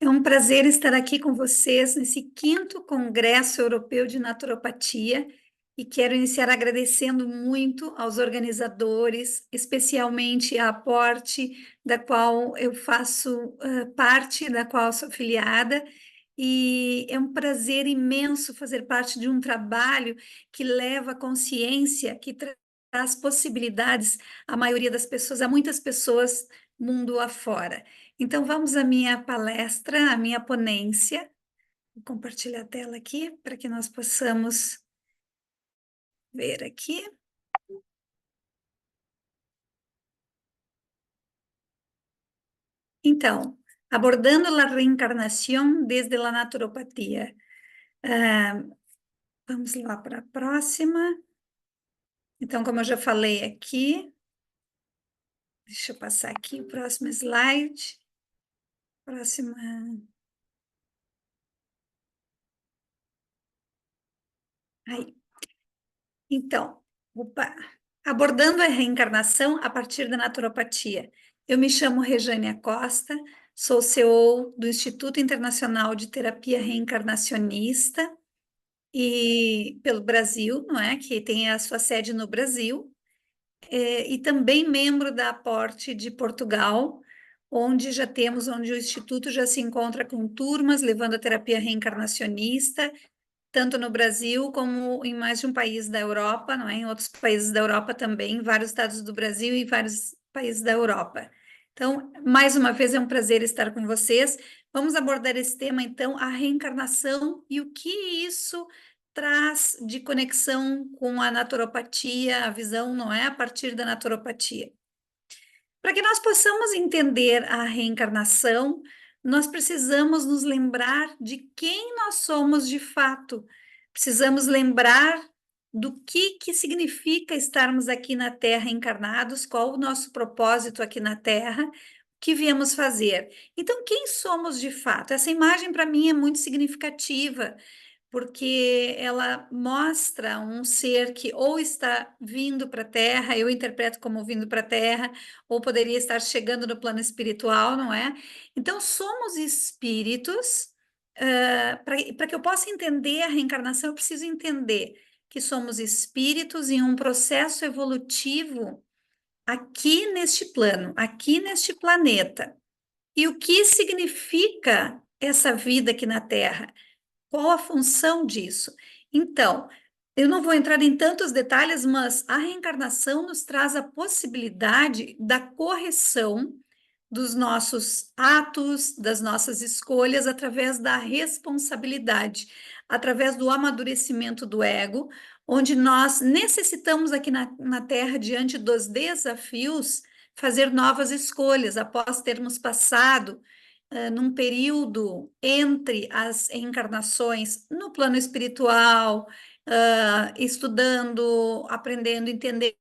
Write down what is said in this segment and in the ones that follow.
É um prazer estar aqui com vocês nesse quinto Congresso Europeu de Naturopatia e quero iniciar agradecendo muito aos organizadores, especialmente a Aporte, da qual eu faço parte, da qual sou afiliada, e é um prazer imenso fazer parte de um trabalho que leva a consciência, que traz possibilidades à maioria das pessoas, a muitas pessoas mundo afora. Então, vamos à minha palestra, à minha ponência. Vou compartilhar a tela aqui para que nós possamos ver aqui. Então, abordando a reencarnação desde a naturopatia. Ah, vamos lá para a próxima. Então, como eu já falei aqui, deixa eu passar aqui o próximo slide. Próxima. Aí. Então, opa, abordando a reencarnação a partir da naturopatia. Eu me chamo Rejânia Costa, sou CEO do Instituto Internacional de Terapia Reencarnacionista e pelo Brasil, não é? Que tem a sua sede no Brasil, e também membro da Aporte de Portugal, onde o Instituto já se encontra com turmas levando a terapia reencarnacionista tanto no Brasil como em mais de um país da Europa, não é? Em outros países da Europa também, vários estados do Brasil e vários países da Europa. Então, mais uma vez é um prazer estar com vocês. Vamos abordar esse tema, então, a reencarnação e o que isso traz de conexão com a naturopatia, a visão, não é? A partir da naturopatia. Para que nós possamos entender a reencarnação, nós precisamos nos lembrar de quem nós somos de fato. Precisamos lembrar do que significa estarmos aqui na Terra encarnados, qual o nosso propósito aqui na Terra, o que viemos fazer. Então, quem somos de fato? Essa imagem, para mim, é muito significativa, porque ela mostra um ser que ou está vindo para a Terra, eu interpreto como vindo para a Terra, ou poderia estar chegando no plano espiritual, não é? Então, somos espíritos. Para que eu possa entender a reencarnação, eu preciso entender que somos espíritos em um processo evolutivo aqui neste plano, aqui neste planeta. E o que significa essa vida aqui na Terra? Qual a função disso? Então, eu não vou entrar em tantos detalhes, mas a reencarnação nos traz a possibilidade da correção dos nossos atos, das nossas escolhas, através da responsabilidade, através do amadurecimento do ego, onde nós necessitamos aqui na Terra, diante dos desafios, fazer novas escolhas após termos passado num período entre as reencarnações no plano espiritual, estudando, aprendendo, entendendo,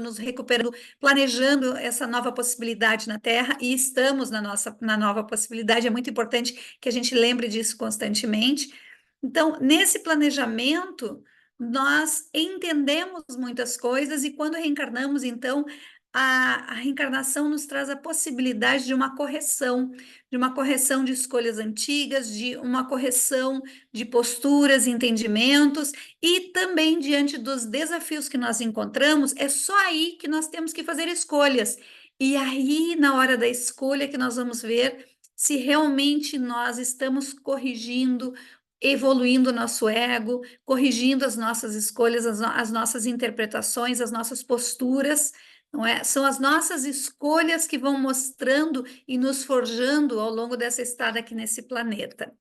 nos recuperando, planejando essa nova possibilidade na Terra, e estamos na nova possibilidade, é muito importante que a gente lembre disso constantemente. Então, nesse planejamento, nós entendemos muitas coisas, e quando reencarnamos, então, a reencarnação nos traz a possibilidade de uma correção de escolhas antigas, de uma correção de posturas, entendimentos, e também diante dos desafios que nós encontramos, é só aí que nós temos que fazer escolhas. E aí, na hora da escolha, que nós vamos ver se realmente nós estamos corrigindo, evoluindo o nosso ego, corrigindo as nossas escolhas, as nossas interpretações, as nossas posturas, não é? São as nossas escolhas que vão mostrando e nos forjando ao longo dessa estada aqui nesse planeta.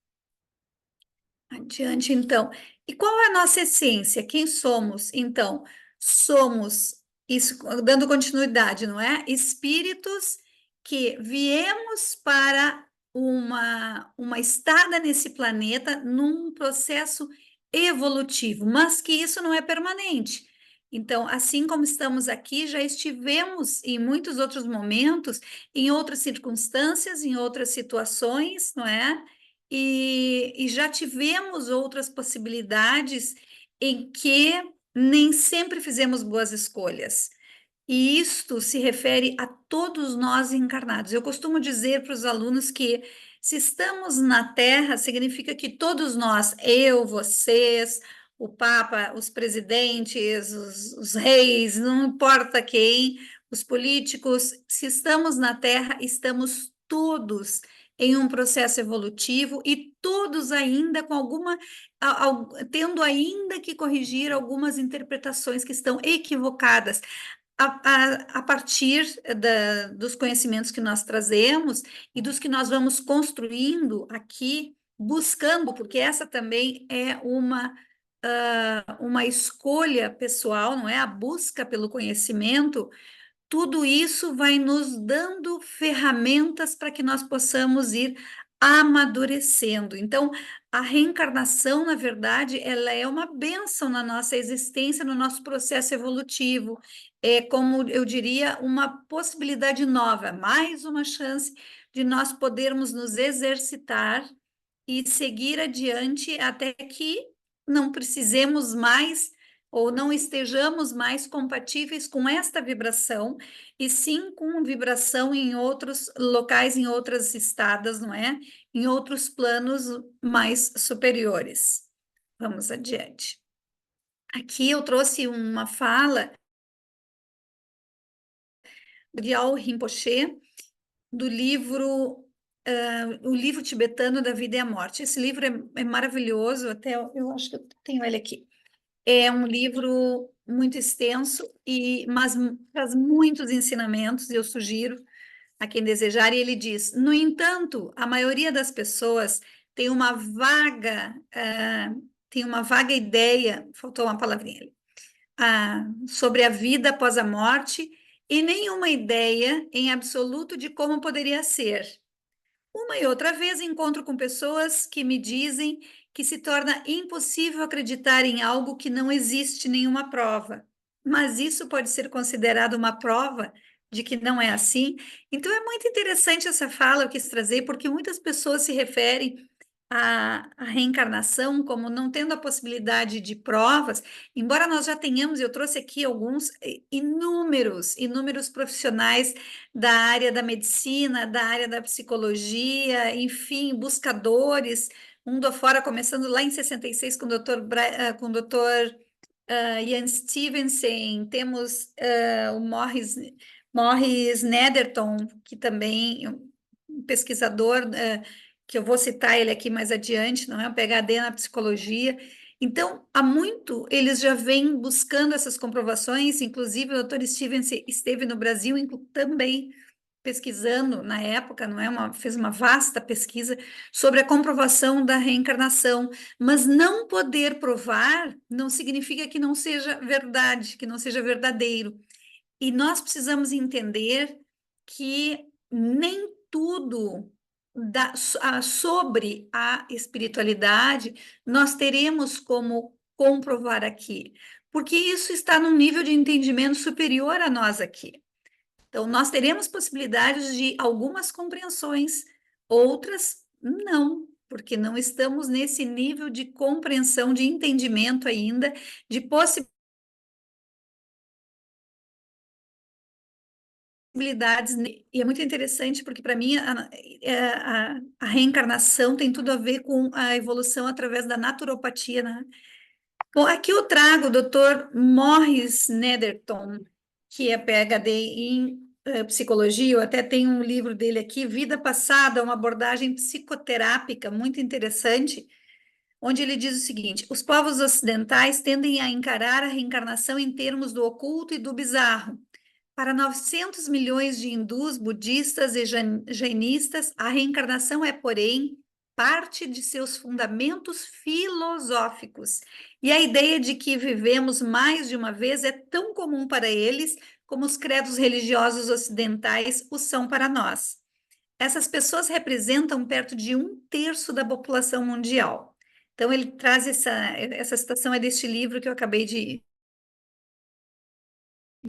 Adiante, então. E qual é a nossa essência? Quem somos? Então, somos, isso, dando continuidade, não é? Espíritos que viemos para uma estada nesse planeta num processo evolutivo, mas que isso não é permanente. Então, assim como estamos aqui, já estivemos em muitos outros momentos, em outras circunstâncias, em outras situações, não é? E já tivemos outras possibilidades em que nem sempre fizemos boas escolhas. E isto se refere a todos nós encarnados. Eu costumo dizer para os alunos que Se estamos na Terra, significa que todos nós, eu, vocês, o Papa, os presidentes, os reis, não importa quem, os políticos, se estamos na Terra, estamos todos em um processo evolutivo e todos ainda com alguma, tendo ainda que corrigir algumas interpretações que estão equivocadas a partir dos conhecimentos que nós trazemos e dos que nós vamos construindo aqui, buscando, porque essa também é uma escolha pessoal, não é? A busca pelo conhecimento, tudo isso vai nos dando ferramentas para que nós possamos ir amadurecendo. Então, a reencarnação, na verdade, ela é uma bênção na nossa existência, no nosso processo evolutivo. É como eu diria, uma possibilidade nova, mais uma chance de nós podermos nos exercitar e seguir adiante até que não precisemos mais ou não estejamos mais compatíveis com esta vibração, e sim com vibração em outros locais, em outras estadas, não é? Em outros planos mais superiores. Vamos adiante. Aqui eu trouxe uma fala de Al Rinpoche, do livro O Livro Tibetano da Vida e a Morte. Esse livro é maravilhoso, até eu acho que eu tenho ele aqui. É um livro muito extenso, mas traz muitos ensinamentos, e eu sugiro a quem desejar. E ele diz: no entanto, a maioria das pessoas tem tem uma vaga ideia, faltou uma palavrinha ali, sobre a vida após a morte, e nenhuma ideia em absoluto de como poderia ser. Uma e outra vez encontro com pessoas que me dizem que se torna impossível acreditar em algo que não existe nenhuma prova. Mas isso pode ser considerado uma prova de que não é assim? Então é muito interessante essa fala, eu quis trazer, porque muitas pessoas se referem à reencarnação como não tendo a possibilidade de provas, embora nós já tenhamos, eu trouxe aqui alguns inúmeros profissionais da área da medicina, da área da psicologia, enfim, buscadores, mundo afora, começando lá em 66 com o com o doutor Ian Stevenson, temos o Morris Netherton, que também é um pesquisador, que eu vou citar ele aqui mais adiante, não é? Um PhD na psicologia. Então, há muito eles já vêm buscando essas comprovações, inclusive o doutor Stevenson esteve no Brasil também pesquisando na época, não é? Fez uma vasta pesquisa sobre a comprovação da reencarnação, mas não poder provar não significa que não seja verdade, que não seja verdadeiro. E nós precisamos entender que nem tudo sobre a espiritualidade nós teremos como comprovar aqui, porque isso está num nível de entendimento superior a nós aqui. Então, nós teremos possibilidades de algumas compreensões, outras não, porque não estamos nesse nível de compreensão, de entendimento ainda, de possibilidades. E é muito interessante, porque para mim a reencarnação tem tudo a ver com a evolução através da naturopatia, né? Bom, aqui eu trago o Dr. Morris Netherton, que é PhD em psicologia. Eu até tenho um livro dele aqui, Vida Passada, uma abordagem psicoterápica muito interessante, onde ele diz o seguinte: os povos ocidentais tendem a encarar a reencarnação em termos do oculto e do bizarro. Para 900 milhões de hindus, budistas e jainistas, a reencarnação é, porém, parte de seus fundamentos filosóficos. E a ideia de que vivemos mais de uma vez é tão comum para eles como os credos religiosos ocidentais o são para nós. Essas pessoas representam perto de 1/3 da população mundial. Então, ele traz essa citação é deste livro que eu acabei de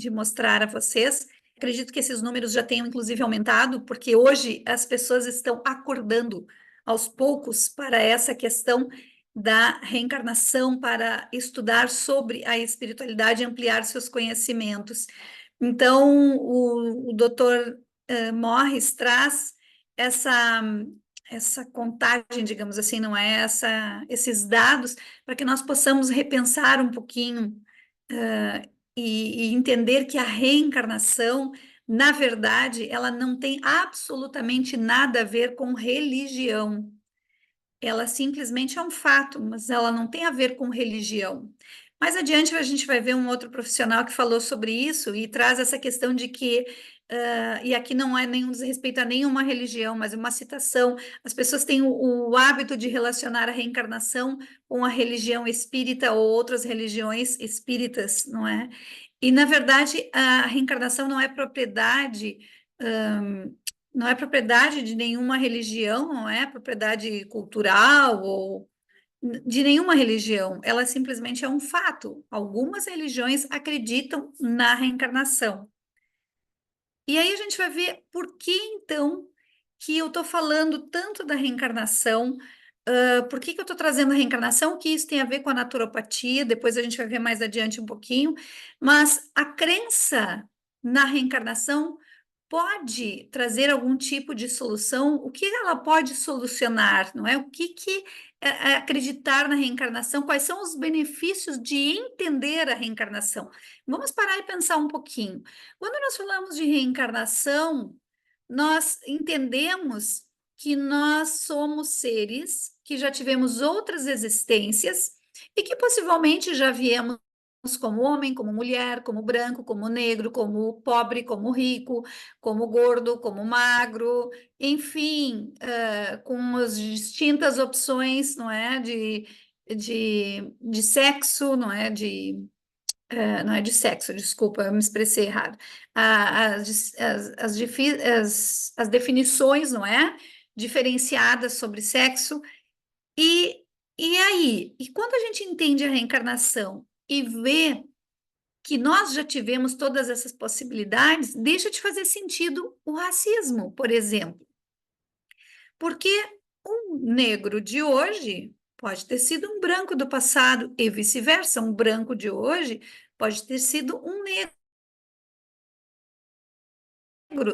mostrar a vocês. Acredito que esses números já tenham, inclusive, aumentado, porque hoje as pessoas estão acordando aos poucos para essa questão da reencarnação, para estudar sobre a espiritualidade e ampliar seus conhecimentos. Então, o doutor Morris traz essa contagem, digamos assim, não é esses dados, para que nós possamos repensar um pouquinho, e entender que a reencarnação, na verdade, ela não tem absolutamente nada a ver com religião. Ela simplesmente é um fato, mas ela não tem a ver com religião. Mais adiante, a gente vai ver um outro profissional que falou sobre isso e traz essa questão de que, e aqui não é nenhum desrespeito a nenhuma religião, mas uma citação: as pessoas têm o hábito de relacionar a reencarnação com a religião espírita ou outras religiões espíritas, não é? E, na verdade, a reencarnação não é propriedade de nenhuma religião, não é propriedade cultural ou de nenhuma religião. Ela simplesmente é um fato. Algumas religiões acreditam na reencarnação. E aí a gente vai ver por que então que eu estou falando tanto da reencarnação, por que que eu estou trazendo a reencarnação, que isso tem a ver com a naturopatia, depois a gente vai ver mais adiante um pouquinho, mas a crença na reencarnação pode trazer algum tipo de solução. O que ela pode solucionar, não é? O que é acreditar na reencarnação, quais são os benefícios de entender a reencarnação? Vamos parar e pensar um pouquinho. Quando nós falamos de reencarnação, nós entendemos que nós somos seres que já tivemos outras existências e que possivelmente já viemos como homem, como mulher, como branco, como negro, como pobre, como rico, como gordo, como magro, enfim, com as distintas opções, não é, de sexo, não é, não é de sexo, desculpa, eu me expressei errado. As definições, não é? Diferenciadas sobre sexo. E, e aí? E quando a gente entende a reencarnação e vê que nós já tivemos todas essas possibilidades, deixa de fazer sentido o racismo, por exemplo. Porque um negro de hoje pode ter sido um branco do passado e vice-versa. Um branco de hoje pode ter sido um negro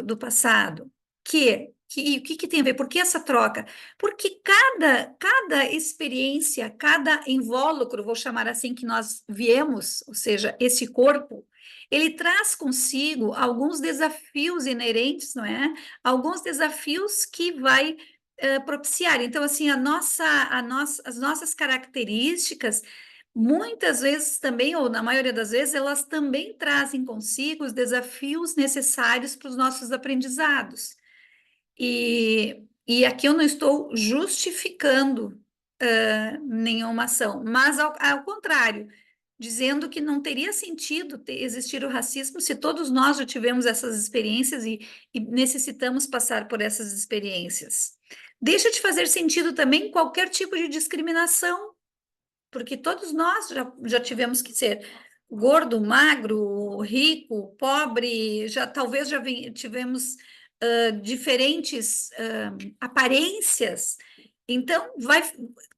do passado. O que tem a ver? Por que essa troca? Porque cada experiência, cada invólucro, vou chamar assim, que nós viemos, ou seja, esse corpo, ele traz consigo alguns desafios inerentes, não é? Alguns desafios que vai propiciar. Então, assim, as nossas características, muitas vezes também, ou na maioria das vezes, elas também trazem consigo os desafios necessários para os nossos aprendizados. E aqui eu não estou justificando nenhuma ação, mas ao contrário, dizendo que não teria sentido existir o racismo se todos nós já tivemos essas experiências e necessitamos passar por essas experiências. Deixa de fazer sentido também qualquer tipo de discriminação, porque todos nós já tivemos que ser gordo, magro, rico, pobre, já talvez tivemos diferentes aparências. Então,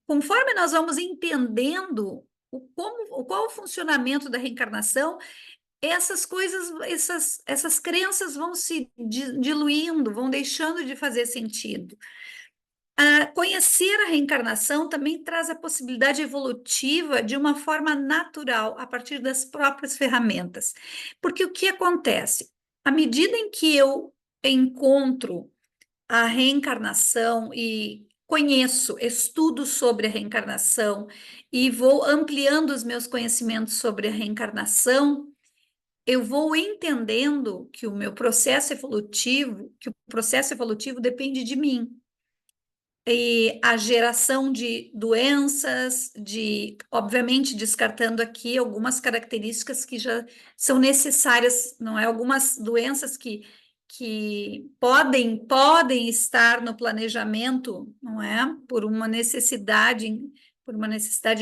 conforme nós vamos entendendo qual o funcionamento da reencarnação, essas coisas, essas crenças vão se diluindo, vão deixando de fazer sentido. Conhecer a reencarnação também traz a possibilidade evolutiva de uma forma natural, a partir das próprias ferramentas. Porque o que acontece? À medida em que eu encontro a reencarnação e conheço, estudo sobre a reencarnação e vou ampliando os meus conhecimentos sobre a reencarnação, eu vou entendendo que que o processo evolutivo depende de mim. E a geração de doenças, obviamente, descartando aqui algumas características que já são necessárias, não é? Algumas doenças que podem estar no planejamento, não é? Por uma necessidade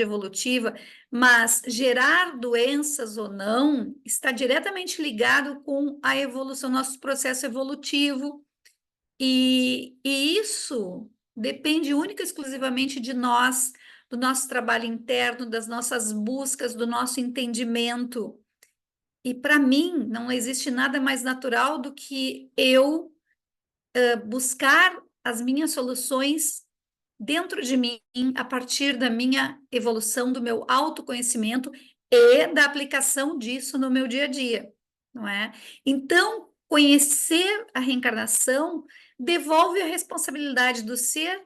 evolutiva, mas gerar doenças ou não está diretamente ligado com a evolução, nosso processo evolutivo, e isso depende única e exclusivamente de nós, do nosso trabalho interno, das nossas buscas, do nosso entendimento. E para mim, não existe nada mais natural do que eu buscar as minhas soluções dentro de mim, a partir da minha evolução, do meu autoconhecimento e da aplicação disso no meu dia a dia, não é? Então, conhecer a reencarnação devolve a responsabilidade do ser,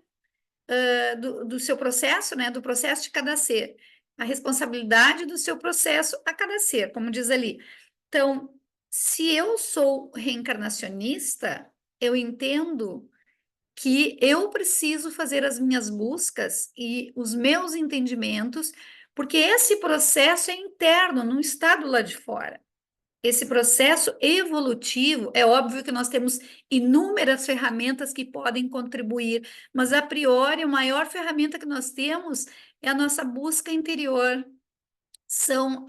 do seu processo, né? Do processo de cada ser, a responsabilidade do seu processo a cada ser, como diz ali. Então, se eu sou reencarnacionista, eu entendo que eu preciso fazer as minhas buscas e os meus entendimentos, porque esse processo é interno, não está do lado de fora. Esse processo evolutivo, é óbvio que nós temos inúmeras ferramentas que podem contribuir, mas a priori a maior ferramenta que nós temos é a nossa busca interior, são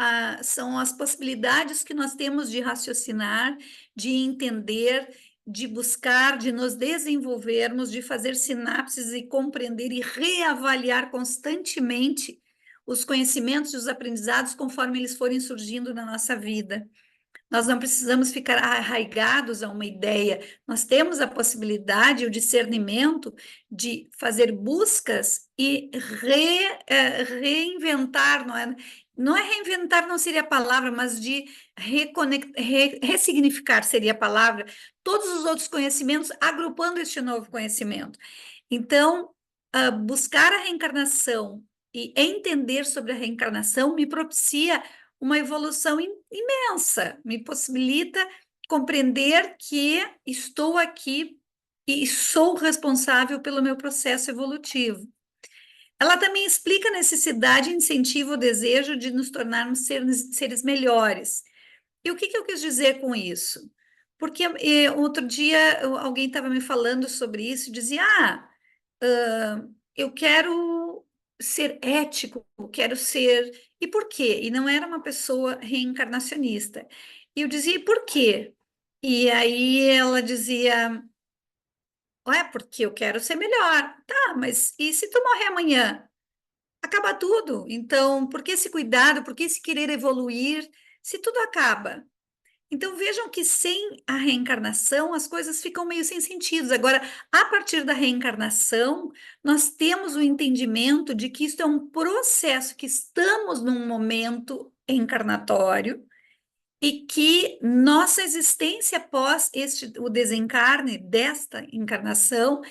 as possibilidades que nós temos de raciocinar, de entender, de buscar, de nos desenvolvermos, de fazer sinapses e compreender e reavaliar constantemente os conhecimentos e os aprendizados conforme eles forem surgindo na nossa vida. Nós não precisamos ficar arraigados a uma ideia, nós temos a possibilidade, o discernimento de fazer buscas e reinventar, não é reinventar, não seria a palavra, mas de ressignificar seria a palavra, todos os outros conhecimentos, agrupando este novo conhecimento. Então, buscar a reencarnação e entender sobre a reencarnação me propicia uma evolução imensa, me possibilita compreender que estou aqui e sou responsável pelo meu processo evolutivo. Ela também explica a necessidade, incentivo o desejo de nos tornarmos seres melhores. E o que eu quis dizer com isso? Porque outro dia alguém estava me falando sobre isso e dizia: eu quero ser ético, quero ser. E por quê? E não era uma pessoa reencarnacionista. E eu dizia: e por quê? E aí ela dizia: ué, porque eu quero ser melhor. Tá, mas e se tu morrer amanhã? Acaba tudo. Então, por que esse cuidado? Por que esse querer evoluir? Se tudo acaba. Então vejam que sem a reencarnação as coisas ficam meio sem sentido. Agora, a partir da reencarnação, nós temos o entendimento de que isto é um processo, que estamos num momento encarnatório e que nossa existência após o desencarne desta encarnação,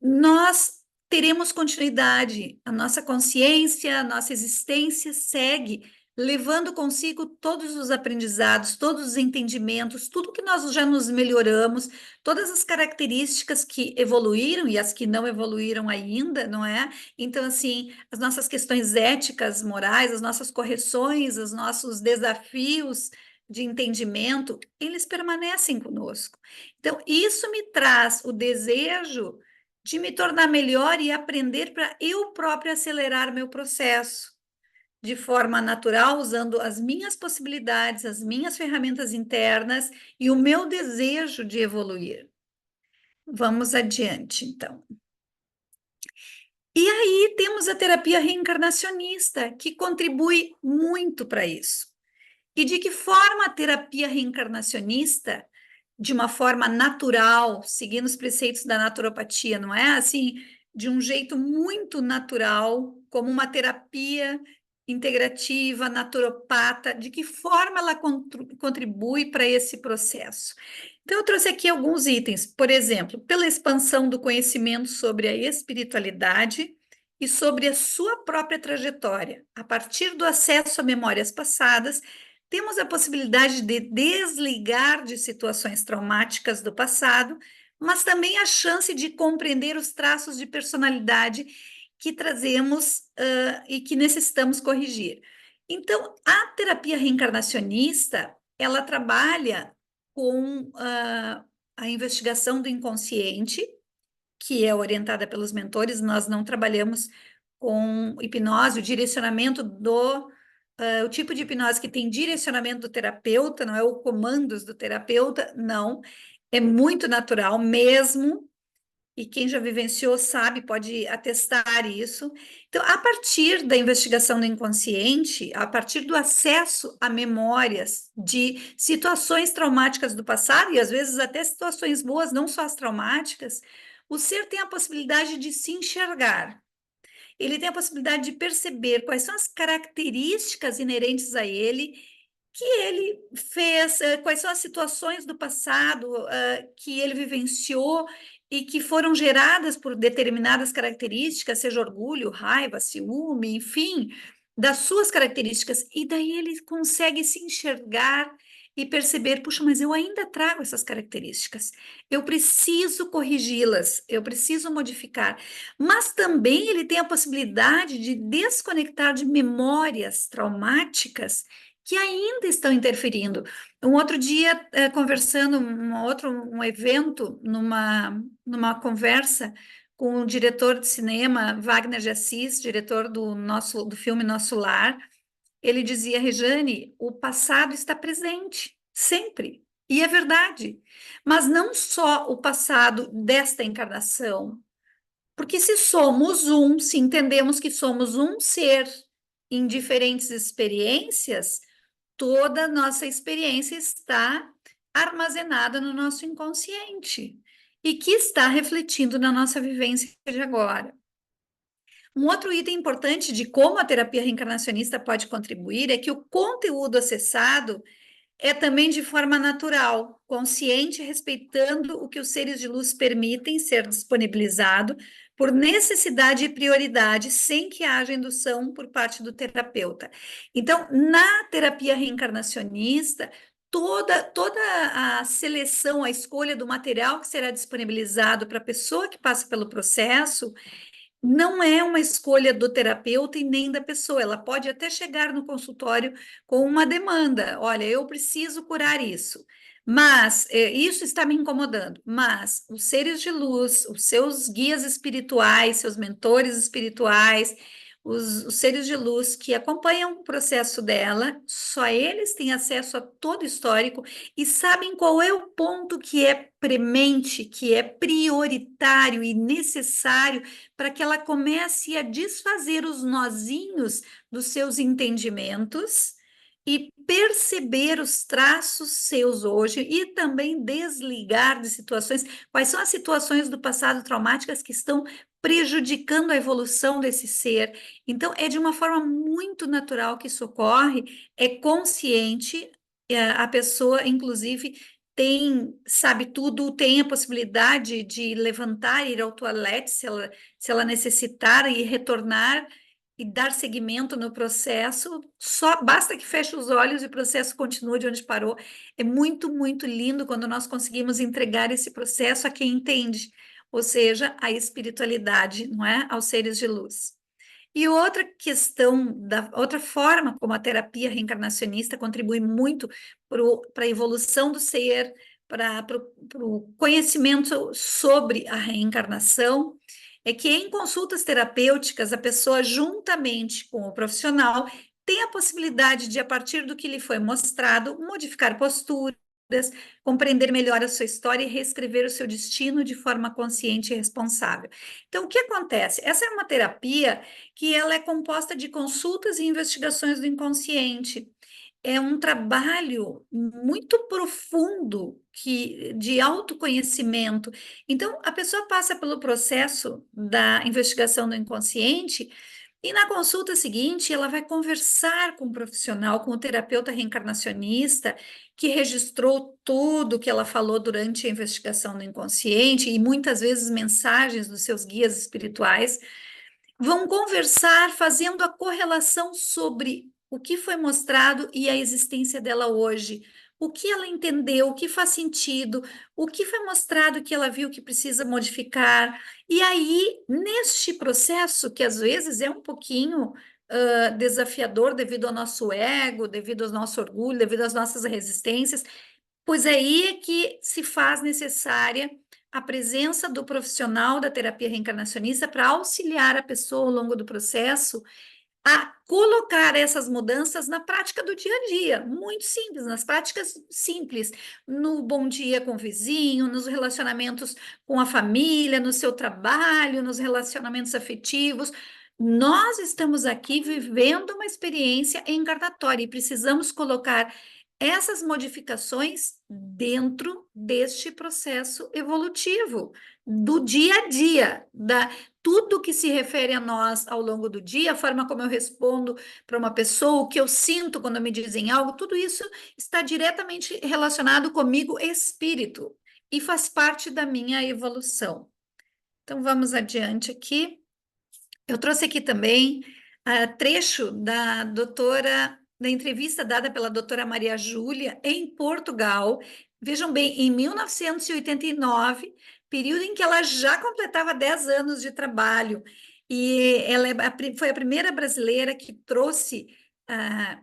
nós teremos continuidade, a nossa consciência, a nossa existência segue, levando consigo todos os aprendizados, todos os entendimentos, tudo que nós já nos melhoramos, todas as características que evoluíram e as que não evoluíram ainda, não é? Então, assim, as nossas questões éticas, morais, as nossas correções, os nossos desafios de entendimento, eles permanecem conosco. Então, isso me traz o desejo de me tornar melhor e aprender para eu própria acelerar meu processo de forma natural, usando as minhas possibilidades, as minhas ferramentas internas e o meu desejo de evoluir. Vamos adiante, então. E aí temos a terapia reencarnacionista, que contribui muito para isso. E de que forma a terapia reencarnacionista, de uma forma natural, seguindo os preceitos da naturopatia, não é? Assim, de um jeito muito natural, como uma terapia integrativa, naturopata, de que forma ela contribui para esse processo? Então, eu trouxe aqui alguns itens, por exemplo, pela expansão do conhecimento sobre a espiritualidade e sobre a sua própria trajetória, a partir do acesso a memórias passadas, temos a possibilidade de desligar de situações traumáticas do passado, mas também a chance de compreender os traços de personalidade que trazemos e que necessitamos corrigir. Então, a terapia reencarnacionista, ela trabalha com a investigação do inconsciente, que é orientada pelos mentores, nós não trabalhamos com hipnose, o direcionamento o tipo de hipnose que tem direcionamento do terapeuta, não é o comandos do terapeuta, não. É muito natural mesmo, e quem já vivenciou sabe, pode atestar isso. Então, a partir da investigação do inconsciente, a partir do acesso a memórias de situações traumáticas do passado, e às vezes até situações boas, não só as traumáticas, O ser tem a possibilidade de se enxergar. Ele tem a possibilidade de perceber quais são as características inerentes a ele, que ele fez, quais são as situações do passado que ele vivenciou e que foram geradas por determinadas características, seja orgulho, raiva, ciúme, enfim, das suas características. E daí ele consegue se enxergar e perceber, puxa, mas eu ainda trago essas características. Eu preciso corrigi-las, eu preciso modificar. Mas também ele tem a possibilidade de desconectar de memórias traumáticas que ainda estão interferindo. Um outro dia, conversando, um evento, numa conversa com o diretor de cinema, Wagner de Assis, diretor do filme Nosso Lar, ele dizia, Rejane, o passado está presente, sempre. E é verdade. Mas não só o passado desta encarnação, porque se somos um, se entendemos que somos um ser em diferentes experiências, toda a nossa experiência está armazenada no nosso inconsciente e que está refletindo na nossa vivência de agora. Um outro item importante de como a terapia reencarnacionista pode contribuir é que o conteúdo acessado é também de forma natural, consciente, respeitando o que os seres de luz permitem ser disponibilizado por necessidade e prioridade, sem que haja indução por parte do terapeuta. Então, na terapia reencarnacionista, toda a seleção, a escolha do material que será disponibilizado para a pessoa que passa pelo processo não é uma escolha do terapeuta e nem da pessoa. Ela pode até chegar no consultório com uma demanda: olha, eu preciso curar isso, mas isso está me incomodando. Mas os seres de luz, os seus guias espirituais, seus mentores espirituais, os seres de luz que acompanham o processo dela, só eles têm acesso a todo o histórico e sabem qual é o ponto que é premente, que é prioritário e necessário para que ela comece a desfazer os nozinhos dos seus entendimentos e perceber os traços seus hoje e também desligar de situações, quais são as situações do passado traumáticas que estão prejudicando a evolução desse ser. Então, é de uma forma muito natural que isso ocorre, é consciente, a pessoa, inclusive, sabe tudo, tem a possibilidade de levantar, ir ao toalete se ela necessitar e retornar e dar seguimento no processo, só basta que feche os olhos e o processo continue de onde parou. É muito, muito lindo quando nós conseguimos entregar esse processo a quem entende, ou seja, a espiritualidade, não é? Aos seres de luz. E outra questão, outra forma como a terapia reencarnacionista contribui muito para a evolução do ser, para o conhecimento sobre a reencarnação, é que em consultas terapêuticas, a pessoa, juntamente com o profissional, tem a possibilidade de, a partir do que lhe foi mostrado, modificar posturas, compreender melhor a sua história e reescrever o seu destino de forma consciente e responsável. Então, o que acontece? Essa é uma terapia que ela é composta de consultas e investigações do inconsciente. É um trabalho muito profundo de autoconhecimento. Então, a pessoa passa pelo processo da investigação do inconsciente e na consulta seguinte ela vai conversar com o profissional, com o terapeuta reencarnacionista, que registrou tudo que ela falou durante a investigação do inconsciente e muitas vezes mensagens dos seus guias espirituais, vão conversar fazendo a correlação sobre o que foi mostrado e a existência dela hoje. O que ela entendeu, o que faz sentido, o que foi mostrado que ela viu que precisa modificar. E aí, neste processo, que às vezes é um pouquinho desafiador devido ao nosso ego, devido ao nosso orgulho, devido às nossas resistências, pois aí é que se faz necessária a presença do profissional da terapia reencarnacionista para auxiliar a pessoa ao longo do processo a colocar essas mudanças na prática do dia a dia, muito simples, nas práticas simples, no bom dia com o vizinho, nos relacionamentos com a família, no seu trabalho, nos relacionamentos afetivos. Nós estamos aqui vivendo uma experiência encarnatória e precisamos colocar essas modificações dentro deste processo evolutivo, do dia a dia, tudo que se refere a nós ao longo do dia, a forma como eu respondo para uma pessoa, o que eu sinto quando me dizem algo, tudo isso está diretamente relacionado comigo, espírito, e faz parte da minha evolução. Então, vamos adiante aqui. Eu trouxe aqui também trecho da entrevista dada pela doutora Maria Júlia em Portugal. Vejam bem, em 1989, período em que ela já completava 10 anos de trabalho, e ela foi a primeira brasileira que trouxe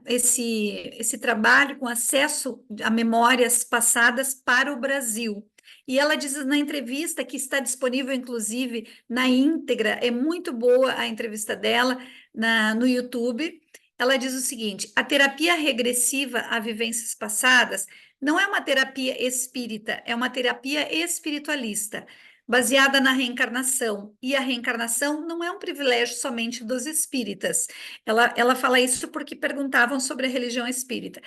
esse trabalho com acesso a memórias passadas para o Brasil. E ela diz na entrevista, que está disponível, inclusive, na íntegra, é muito boa a entrevista dela no YouTube. Ela diz o seguinte: a terapia regressiva a vivências passadas não é uma terapia espírita, é uma terapia espiritualista, baseada na reencarnação. E a reencarnação não é um privilégio somente dos espíritas. Ela fala isso porque perguntavam sobre a religião espírita.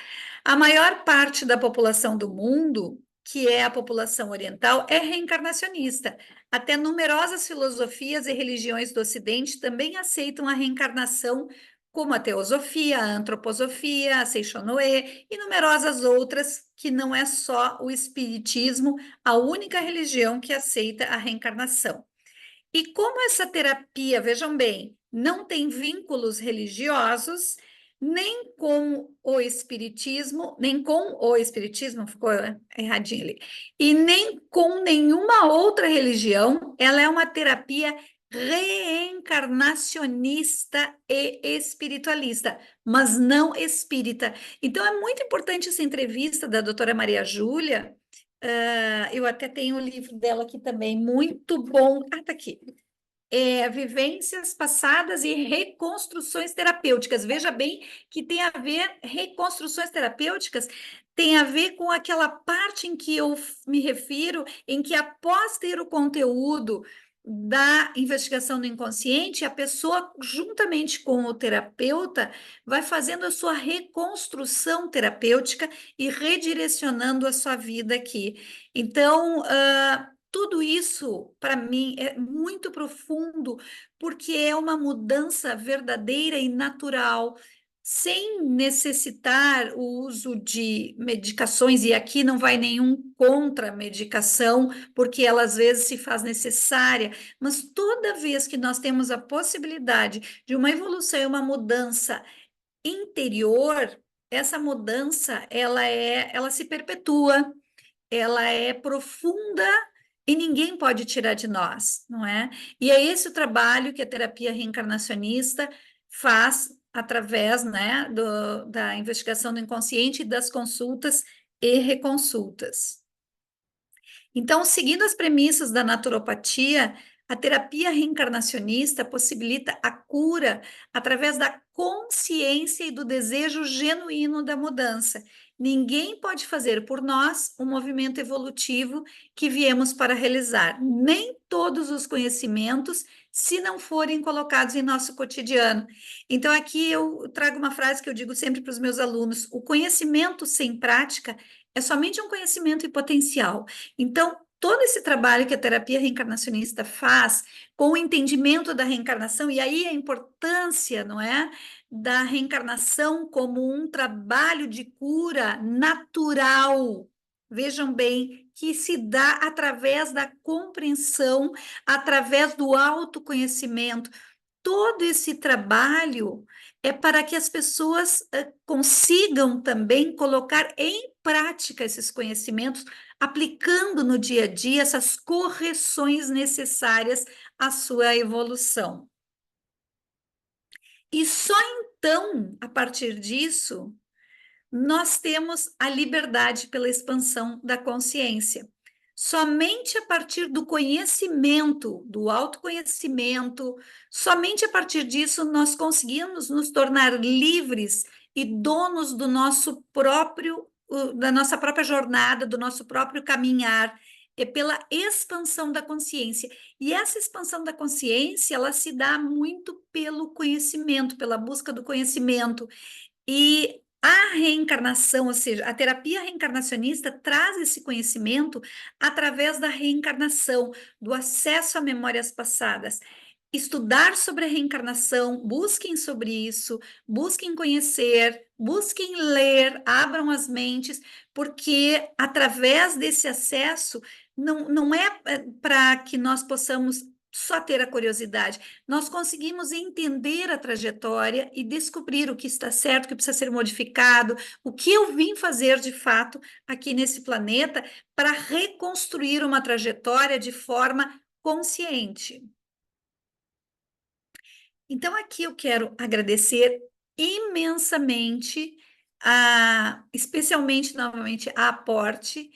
A maior parte da população do mundo, que é a população oriental, é reencarnacionista. Até numerosas filosofias e religiões do Ocidente também aceitam a reencarnação, como a teosofia, a antroposofia, a Seixonoe e numerosas outras, que não é só o espiritismo, a única religião que aceita a reencarnação. E como essa terapia, vejam bem, não tem vínculos religiosos, nem com o espiritismo, ficou erradinho ali, e nem com nenhuma outra religião, ela é uma terapia reencarnacionista e espiritualista, mas não espírita. Então, é muito importante essa entrevista da doutora Maria Júlia. Eu até tenho o livro dela aqui também, muito bom. Tá aqui. Vivências passadas e reconstruções terapêuticas. Veja bem que tem a ver, reconstruções terapêuticas tem a ver com aquela parte em que eu me refiro, em que após ter o conteúdo da investigação do inconsciente, a pessoa, juntamente com o terapeuta, vai fazendo a sua reconstrução terapêutica e redirecionando a sua vida aqui. Então, tudo isso, para mim, é muito profundo, porque é uma mudança verdadeira e natural, sem necessitar o uso de medicações, e aqui não vai nenhum contra a medicação, porque ela às vezes se faz necessária, mas toda vez que nós temos a possibilidade de uma evolução e uma mudança interior, essa mudança, ela se perpetua, ela é profunda e ninguém pode tirar de nós, não é? E é esse o trabalho que a terapia reencarnacionista faz através, né, da investigação do inconsciente e das consultas e reconsultas. Então, seguindo as premissas da naturopatia, a terapia reencarnacionista possibilita a cura através da consciência e do desejo genuíno da mudança. Ninguém pode fazer por nós um movimento evolutivo que viemos para realizar, nem todos os conhecimentos, se não forem colocados em nosso cotidiano. Então, aqui eu trago uma frase que eu digo sempre para os meus alunos: o conhecimento sem prática é somente um conhecimento em potencial. Então, todo esse trabalho que a terapia reencarnacionista faz com o entendimento da reencarnação, e aí a importância, não é, da reencarnação como um trabalho de cura natural. Vejam bem, que se dá através da compreensão, através do autoconhecimento. Todo esse trabalho é para que as pessoas consigam também colocar em prática esses conhecimentos, aplicando no dia a dia essas correções necessárias à sua evolução. E só então, a partir disso, nós temos a liberdade pela expansão da consciência. Somente a partir do conhecimento, do autoconhecimento, somente a partir disso nós conseguimos nos tornar livres e donos do nosso próprio, da nossa própria jornada, do nosso próprio caminhar, é pela expansão da consciência. E essa expansão da consciência, ela se dá muito pelo conhecimento, pela busca do conhecimento. E A reencarnação, ou seja, a terapia reencarnacionista traz esse conhecimento através da reencarnação, do acesso a memórias passadas. Estudar sobre a reencarnação, busquem sobre isso, busquem conhecer, busquem ler, abram as mentes, porque através desse acesso, não é para que nós possamos só ter a curiosidade, nós conseguimos entender a trajetória e descobrir o que está certo, o que precisa ser modificado, o que eu vim fazer de fato aqui nesse planeta para reconstruir uma trajetória de forma consciente. Então, aqui eu quero agradecer imensamente, especialmente, novamente, a Aporte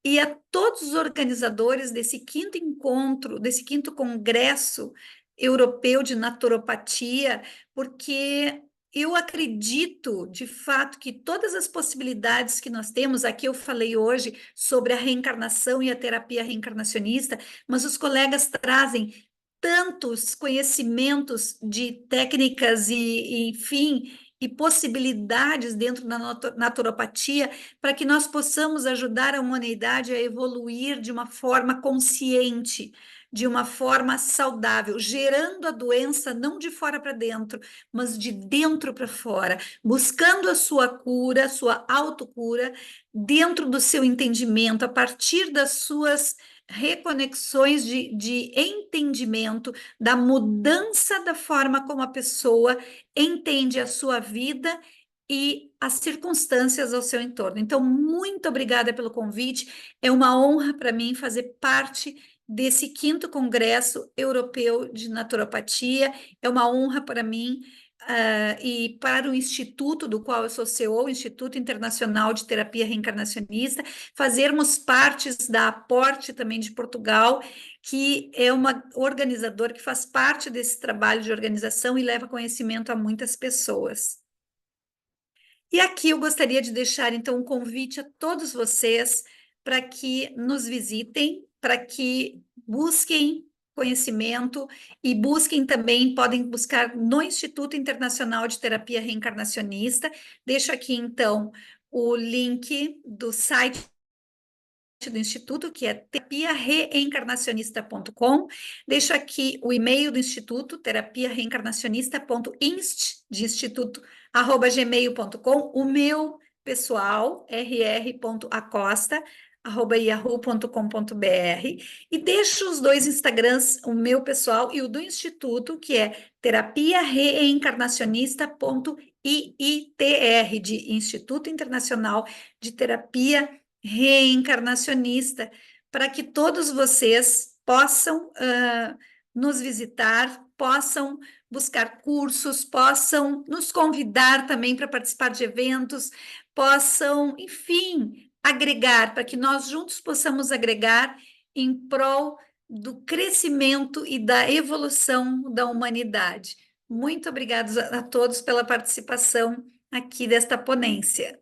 e a todos os organizadores desse quinto encontro, desse quinto congresso europeu de naturopatia, porque eu acredito, de fato, que todas as possibilidades que nós temos, aqui eu falei hoje sobre a reencarnação e a terapia reencarnacionista, mas os colegas trazem tantos conhecimentos de técnicas enfim, e possibilidades dentro da naturopatia para que nós possamos ajudar a humanidade a evoluir de uma forma consciente, de uma forma saudável, gerando a doença não de fora para dentro, mas de dentro para fora, buscando a sua cura, a sua autocura, dentro do seu entendimento, a partir das suas reconexões de entendimento da mudança da forma como a pessoa entende a sua vida e as circunstâncias ao seu entorno. Então, muito obrigada pelo convite. É uma honra para mim fazer parte desse quinto Congresso Europeu de Naturopatia. É uma honra para mim. E para o instituto do qual eu sou CEO, o Instituto Internacional de Terapia Reencarnacionista, fazermos partes da Aporte também de Portugal, que é uma organizadora que faz parte desse trabalho de organização e leva conhecimento a muitas pessoas. E aqui eu gostaria de deixar, então, um convite a todos vocês para que nos visitem, para que busquem conhecimento e busquem também, podem buscar no Instituto Internacional de Terapia Reencarnacionista. Deixo aqui, então, o link do site do Instituto, que é terapiareencarnacionista.com. Deixo aqui o e-mail do Instituto, terapiareencarnacionista.inst, de instituto, @gmail.com. O meu pessoal, rr.acosta, @yahoo.com.br, e deixo os dois Instagrams, o meu pessoal e o do Instituto, que é terapiareencarnacionista.iitr, de Instituto Internacional de Terapia Reencarnacionista, para que todos vocês possam nos visitar, possam buscar cursos, possam nos convidar também para participar de eventos, possam, enfim, agregar, para que nós juntos possamos agregar em prol do crescimento e da evolução da humanidade. Muito obrigada a todos pela participação aqui desta ponência.